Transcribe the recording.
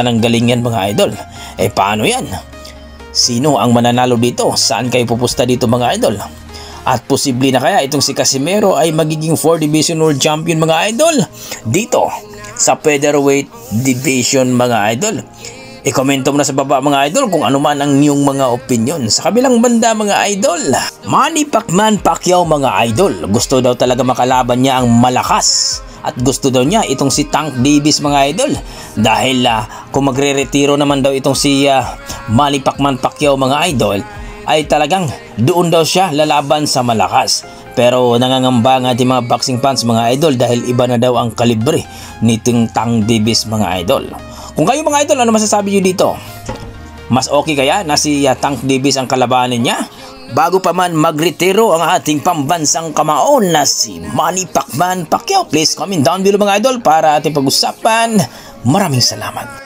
ng galing yan mga idol. Paano yan? Sino ang mananalo dito? Saan kayo pupusta dito mga idol? At posible na kaya itong si Casimero ay magiging 4 Division World Champion mga idol dito sa Featherweight Division mga idol? I-komento mo na sa baba mga idol kung ano man ang iyong mga opinion. Sa kabilang banda mga idol, Manny Pacquiao mga idol, gusto daw talaga makalaban niya ang malakas. At gusto daw niya itong si Tank Davis mga idol. Dahil kung magre-retiro naman daw itong si Manny Pacquiao mga idol, ay talagang doon daw siya lalaban sa malakas. Pero nangangamba ang ating mga boxing fans mga idol dahil iba na daw ang kalibre nitong Tank Davis mga idol. Kung kayo mga idol, ano masasabi nyo dito? Mas okay kaya na si Tank Davis ang kalabanin niya bago pa man magretiro ang ating pambansang kamaon na si Manny Pacquiao? Please comment down below mga idol para ating pag-usapan. Maraming salamat.